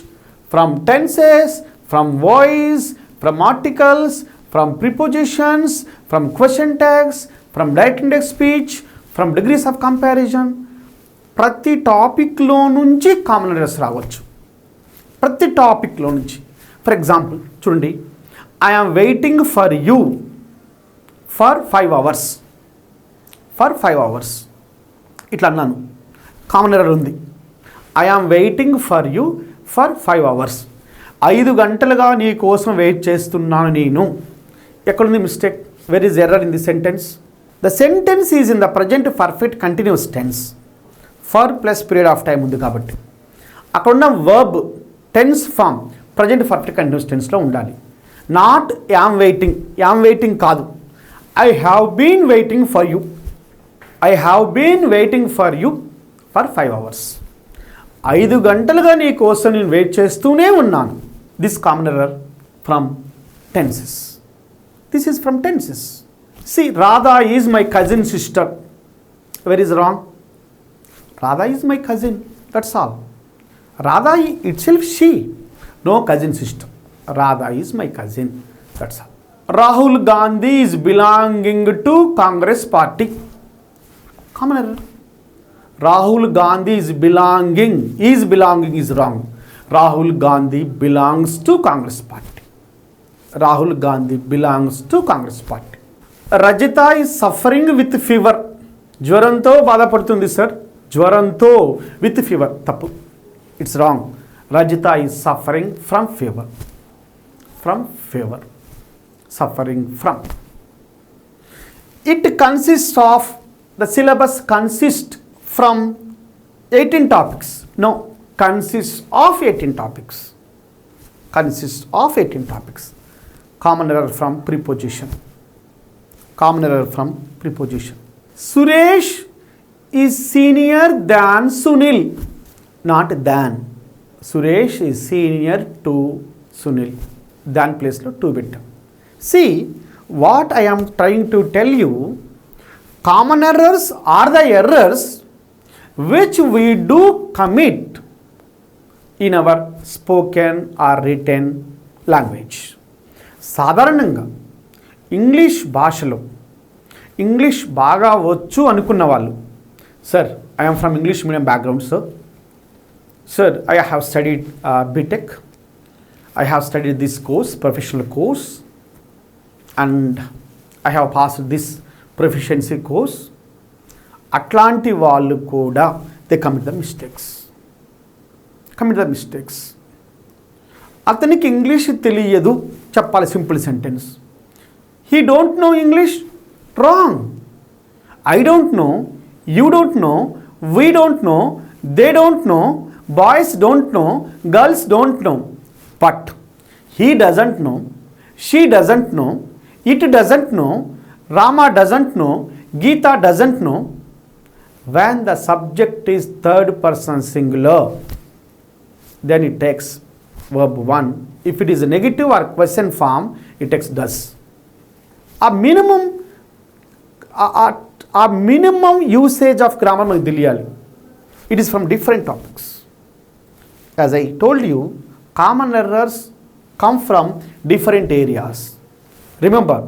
from tenses, from voice, from articles, from prepositions, from question tags, from direct index speech, from degrees of comparison. ప్రతి టాపిక్లో నుంచి common errors రావచ్చు. ప్రతి టాపిక్లో నుంచి. For example చూడండి, I'm waiting for you for 5 hours. For 5 hours ఇట్లా అన్నాను, కామన్ ఎర్రర్ ఉంది. I'm waiting for you for 5 hours. 5 గంటలుగా నీ కోసం వెయిట్ చేస్తున్నాను నేను. ఎక్కడుంది mistake? Where is error in the sentence? The sentence is in the present perfect continuous tense. For plus period of time ఉంది కాబట్టి అక్కడ ఉన్న verb tense form present perfect continuous టెన్స్లో ఉండాలి. Not am waiting. Am waiting కాదు. I have been waiting for you. I have been waiting for you for 5 hours. 5 గంటలుగా నీ కోసం నేను వెయిట్ చేస్తూనే ఉన్నాను. This common error from tenses. This is from tenses. See, Radha is my cousin sister. Where is wrong? Radha is my cousin, that's all. Radha itself she, no cousin sister. Radha is my cousin, that's all. Rahul Gandhi is belonging to Congress party. Common error. Rahul Gandhi is belonging is wrong. Rahul Gandhi belongs to Congress party. Rahul Gandhi belongs to Congress party. Rajita is suffering with fever. జ్వరంతో బాధపడుతుంది sir. జ్వరంతో with fever. తప్పు. It's wrong. Rajita is suffering from fever. From fever. Suffering from. It consists of, the syllabus consists from 18 topics. No, consists of 18 topics. Consists of 18 topics. Common error from preposition. Common error from preposition. Suresh is senior than Sunil. Not than. Suresh is senior to Sunil. Than place lo to bit. See, what I am trying to tell you, common errors are the errors which we do commit in our spoken or written language. సాధారణంగా English భాషలో English బాగా వచ్చు అనుకున్న వాళ్ళు, sir I'm from English medium background sir I have studied B Tech, I have studied this course, professional course, and I have passed this proficiency course. అట్లాంటి వాళ్ళు కూడా they commit the mistakes. అతనికి English తెలియదు చెప్పాలి, simple sentence. He don't know English, wrong. I don't know, you don't know, we don't know, they don't know, boys don't know, girls don't know. But he doesn't know, she doesn't know, it doesn't know, Rama doesn't know, Geeta doesn't know. When the subject is third person singular, then it takes verb 1. If it is a negative or question form, it takes does. A minimum usage of grammar మనకు తెలియాలి. It is from different topics. As I told you, common errors come from different areas. Remember,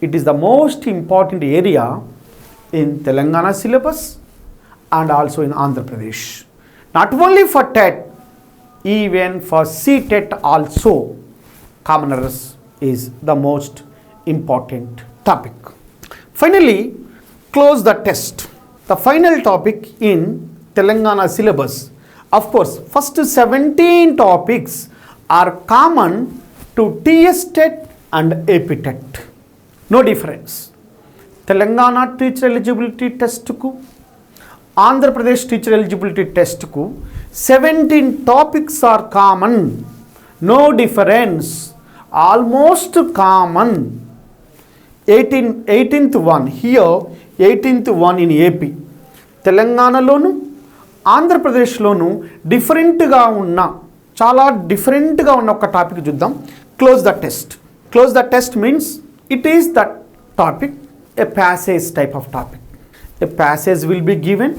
it is the most important area in Telangana syllabus and also in Andhra Pradesh. Not only for TET, even for C-Tet also, common errors is the most important topic. Finally, close the test. The final topic in Telangana syllabus. Of course, first 17 topics are common to Ts-Tet and Ap-Tet. No difference. Telangana teacher eligibility టెస్ట్కు, Andhra Pradesh teacher eligibility టెస్ట్కు 17 topics are common. No difference, almost common. 18th one here, 18th one in AP. తెలంగాణలోను ఆంధ్రప్రదేశ్లోను డిఫరెంట్గా ఉన్న, చాలా డిఫరెంట్గా ఉన్న ఒక టాపిక్ చూద్దాం. Cloze the test. Cloze the test means it is the topic, a passage type of topic. A passage will be given,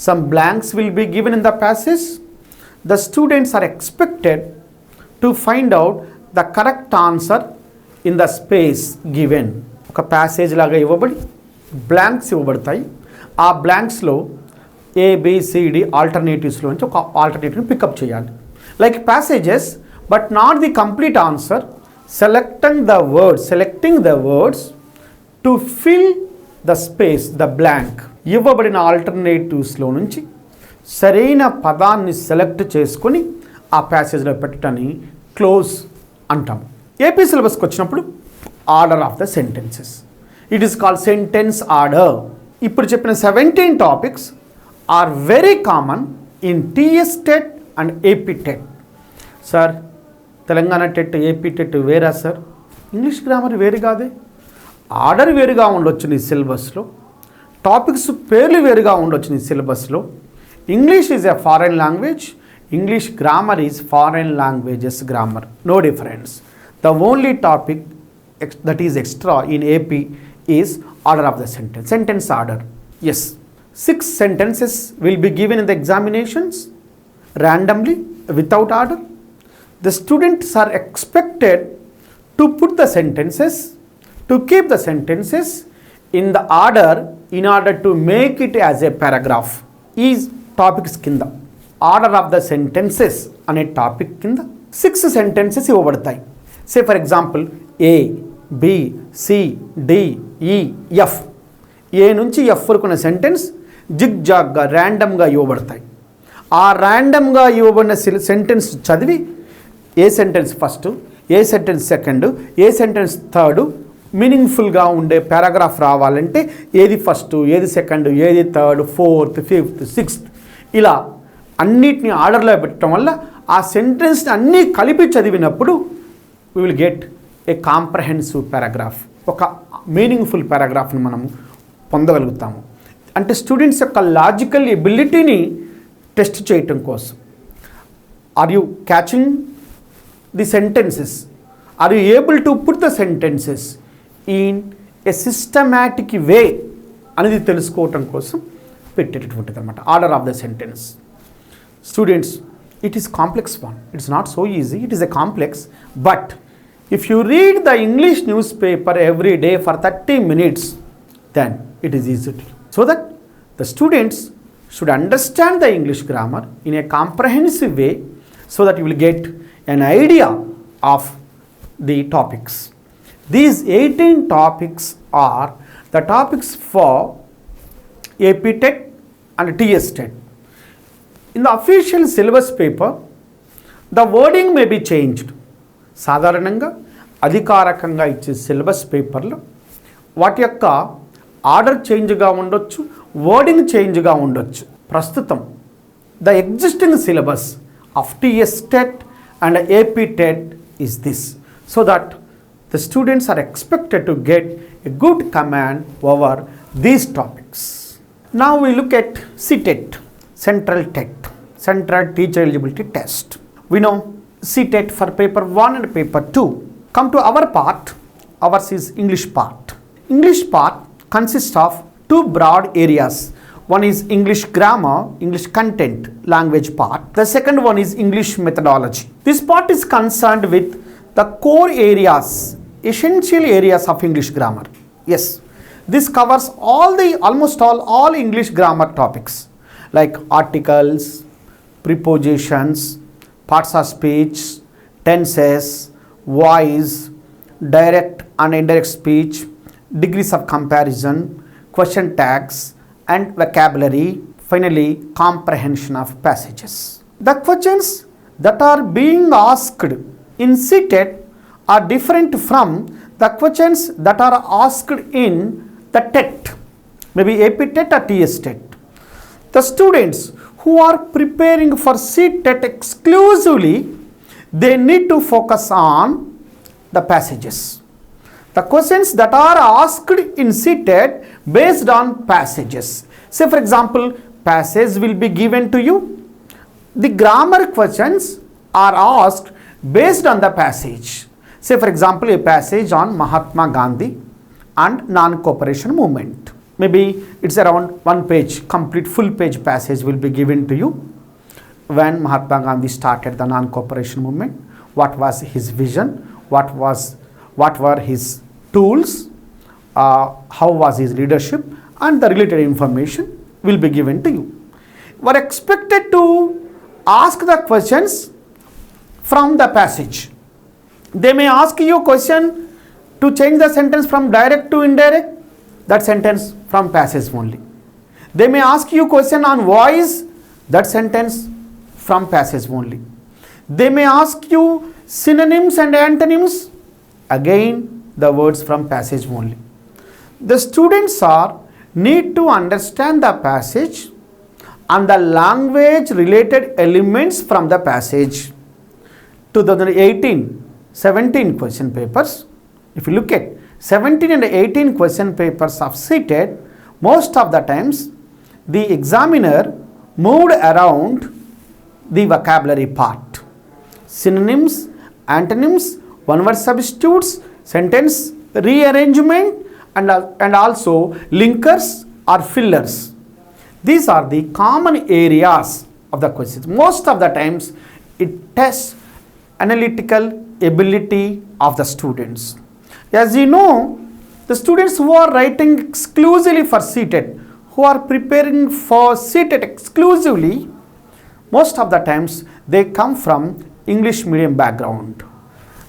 some blanks will be given in the passage. The students are expected to find out the correct answer in the space given. ఒక passage లాగా ఇవ్వబడి blanks ఇవ్వబడతాయి. ఆ బ్లాంక్స్లో ABCD ఆల్టర్నేటివ్స్లో నుంచి ఒక ఆల్టర్నేటివ్ని pickup చేయాలి. Like passages but not the complete answer. Selecting the words to fill the space, the blank. ఇవ్వబడిన ఆల్టర్నేటివ్స్లో నుంచి సరైన పదాన్ని సెలెక్ట్ చేసుకొని ఆ ప్యాసేజ్లో పెట్టడాన్ని క్లోజ్ అంటాం. ఏపీ సిలబస్కి వచ్చినప్పుడు order of the sentences, it is called sentence order. ఇప్పుడు చెప్పిన 17 topics are very common in Ts-Tet and Ap-Tet. Sir Telangana TET, AP TET వేరా సార్? ఇంగ్లీష్ గ్రామర్ వేరు కాదే. ఆర్డర్ వేరుగా ఉండొచ్చు నీ సిలబస్లో, టాపిక్స్ పేర్లు వేరుగా ఉండొచ్చు నీ సిలబస్లో. English is a foreign language, English grammar is foreign languages grammar. No difference. The only topic that is extra in AP is order of the sentence, sentence order. Yes, 6 sentences will be given in the examinations randomly without order. The students are expected to put the sentences, to keep the sentences in the order in order to make it as a paragraph. Is topics kinda order of the sentences ane topic kinda 6 sentences ఇవ్వబడతాయి. Say for example A, B, C, D, E, F. ఏ నుంచి F వరకు ఉన్న sentence జిగ్జాగ్గా ర్యాండమ్గా ఇవ్వబడతాయి. ఆ ర్యాండమ్గా ఇవ్వబడిన sentence చదివి ఏ సెంటెన్స్ ఫస్ట్, ఏ సెంటెన్స్ సెకండ్, ఏ సెంటెన్స్ థర్డ్, మీనింగ్ఫుల్గా ఉండే పారాగ్రాఫ్ రావాలంటే ఏది ఫస్ట్, ఏది సెకండ్, ఏది థర్డ్, ఫోర్త్, ఫిఫ్త్, సిక్స్త్, ఇలా అన్నిటిని ఆర్డర్లో పెట్టడం వల్ల ఆ సెంటెన్స్ని అన్నీ కలిపి చదివినప్పుడు we will get a comprehensive paragraph, ఒక మీనింగ్ఫుల్ పారాగ్రాఫ్ని మనము పొందగలుగుతాము. అంటే స్టూడెంట్స్ యొక్క లాజికల్ ఎబిలిటీని టెస్ట్ చేయటం కోసం. Are you catching the sentences, are you able to put the sentences in a systematic way అనేది తెలుసుకోవటం కోసం పెట్టేటటువంటిది అనమాట order of the sentence. Students, it is complex one, it is not so easy, it is a complex, but if you read the English newspaper every day for 30 minutes, then it is easy to you. So that the students should understand the English grammar in a comprehensive way, so that you will get an idea of the topics. These 18 topics are the topics for Ap-Tet and Ts-Tet. In the official syllabus paper, the wording may be changed. సాధారణంగా అధికారికంగా ఇచ్చే syllabus పేపర్లో వాటి యొక్క order చేంజ్గా ఉండొచ్చు, wording చేంజ్గా ఉండొచ్చు. ప్రస్తుతం the existing syllabus of Ts-Tet and Ap-Tet is this, so that the students are expected to get a good command over these topics. Now we look at C-Tet, Central Tet, Central Teacher Eligibility Test. We know C-Tet for paper 1 and paper 2. Come to our part. Ours is English part. English part consists of 2 broad areas. One is English grammar, English content, language part. The second one is English methodology. This part is concerned with the core areas, essential areas of English grammar. Yes, this covers almost all English grammar topics, like articles, prepositions, parts of speech, tenses, voice, direct and indirect speech, degrees of comparison, question tags and vocabulary, finally comprehension of passages. The questions that are being asked in C-Tet are different from the questions that are asked in the TET, maybe Ap-Tet or Ts-Tet. The students who are preparing for C-Tet exclusively, they need to focus on the passages. The questions that are asked in C-Tet based on passages. Say for example, passage will be given to you. The grammar questions are asked based on the passage. Say for example, a passage on Mahatma Gandhi and non-cooperation movement. Maybe it's around 1 page, complete full page passage will be given to you. When Mahatma Gandhi started the non-cooperation movement, what was his vision, what were his tools, how was his leadership, and the related information will be given to you. You are expected to ask the questions from the passage. They may ask you a question to change the sentence from direct to indirect, that sentence from passage only. They may ask you a question on voice, that sentence from passage only. They may ask you synonyms and antonyms, again the words from passage only. The students need to understand the passage and the language related elements from the passage. 2018-17 question papers, if you look at 17 and 18 question papers of C-Tet, most of the times the examiner moved around the vocabulary part. Synonyms, antonyms, one word substitutes, sentence rearrangement, and also linkers or fillers. These are the common areas of the questions. Most of the times it tests analytical ability of the students. As you know, the students who are writing exclusively for C-Tet, who are preparing for C-Tet exclusively, most of the times they come from English medium background.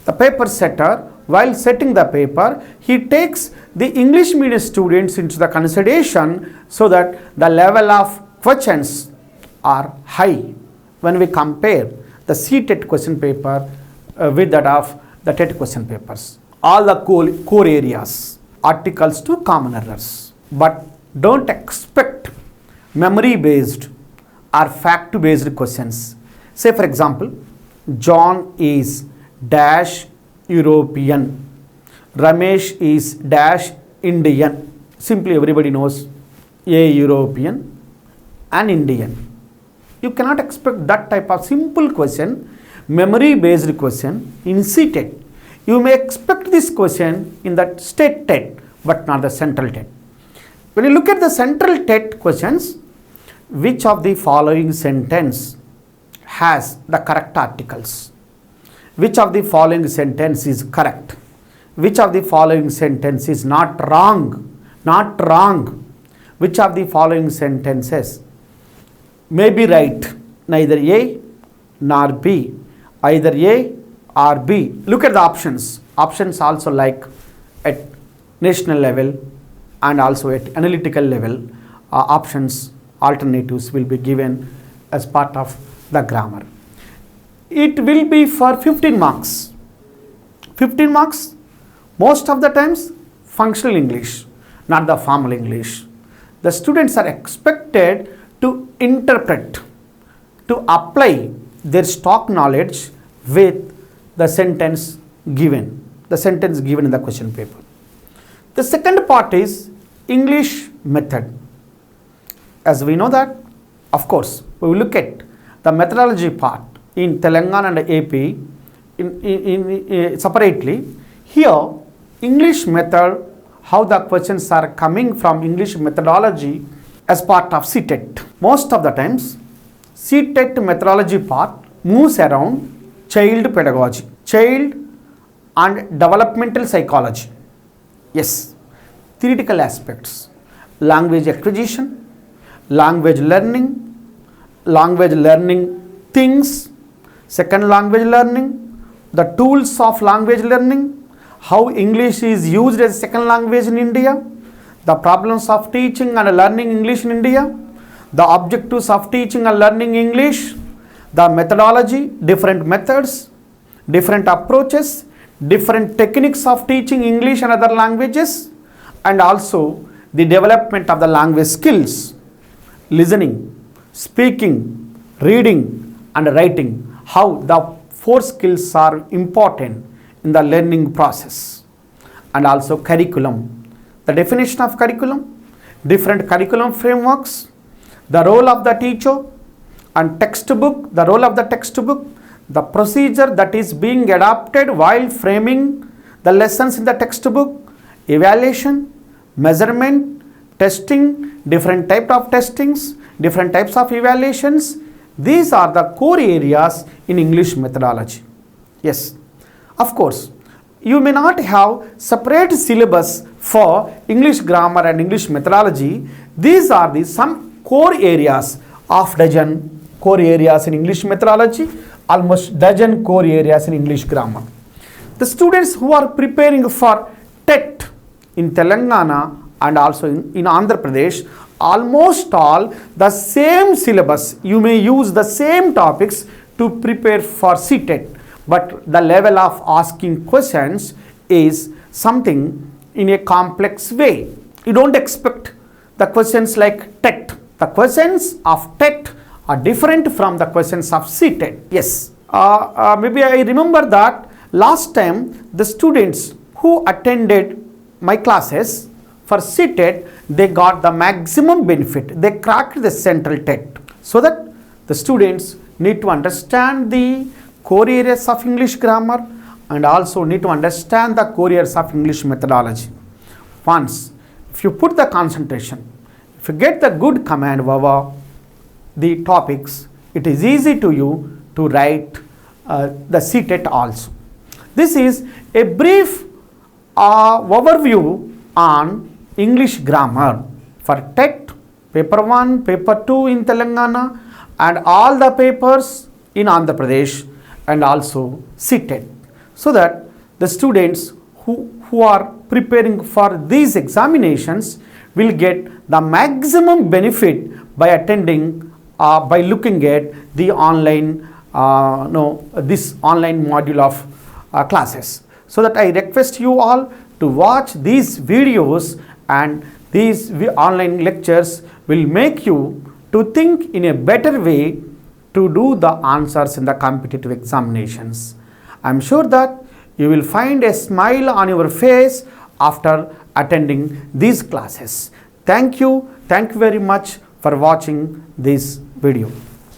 The paper setter, while setting the paper, he takes the English medium students into the consideration so that the level of questions are high when we compare the C-Tet question paper with that of the TET question papers. All the core areas, articles to common errors. But don't expect memory based or fact based questions. Say for example, John is dash European, Ramesh is dash Indian. Simply everybody knows a European and Indian. You cannot expect that type of simple question, memory based question in C-Tet. You may expect this question in the state TET, but not the central TET. When you look at the central TET questions, which of the following sentence has the correct articles? Which of the following sentence is correct? Which of the following sentence is not wrong? Not wrong. Which of the following sentences may be right? Neither A nor B. Either A or B. Look at the options. Options also like at national level and also at analytical level. Options, alternatives will be given as part of the grammar. It will be for 15 marks. 15 marks, most of the times functional English, not the formal English. The students are expected to interpret, to apply their stock knowledge with the sentence given in the question paper. The second part is English method. As we know that, of course, we will look at the methodology part in Telangana and AP separately. Here, English method, how the questions are coming from English methodology as part of C-Tet. Most of the times, C-Tet methodology part moves around child pedagogy, child and developmental psychology. Yes, theoretical aspects, language acquisition, language learning things, second language learning, the tools of language learning, how English is used as second language in India, the problems of teaching and learning English in India, the objectives of teaching and learning English, the methodology, different methods, different approaches, different techniques of teaching English and other languages, and also the development of the language skills, listening, speaking, reading and writing, how the 4 skills are important in the learning process. And also curriculum, the definition of curriculum, different curriculum frameworks, the role of the teacher, and textbook, the role of the textbook, the procedure that is being adopted while framing the lessons in the textbook, evaluation, measurement, testing, different type of testings, different types of evaluations. These are the core areas in English methodology. Yes, of course, you may not have separate syllabus for English grammar and English methodology. These are the some core areas of dozen core areas in English methodology, almost dozen core areas in English grammar. The students who are preparing for TET in Telangana and also in Andhra Pradesh, almost all the same syllabus. You may use the same topics to prepare for C-Tet, but the level of asking questions is something in a complex way. You don't expect the questions like TET. The questions of TET are different from the questions of C-Tet. Yes, maybe I remember that last time the students who attended my classes for C-Tet, they got the maximum benefit. They cracked the central TET. So that the students need to understand the core areas of English grammar and also need to understand the core areas of English methodology. Once, if you put the concentration, if you get the good command over the topics, it is easy to you to write the C-Tet also. This is a brief overview on English grammar for TET, paper 1, paper 2 in Telangana and all the papers in Andhra Pradesh and also C-Tet. So that the students who are preparing for these examinations will get the maximum benefit by attending by looking at the online this online module of classes. So that I request you all to watch these videos, and these online lectures will make you to think in a better way to do the answers in the competitive examinations. I am sure that you will find a smile on your face after attending these classes. Thank you very much for watching this video.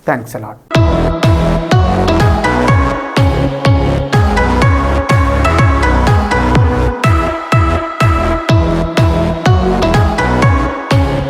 Thanks a lot.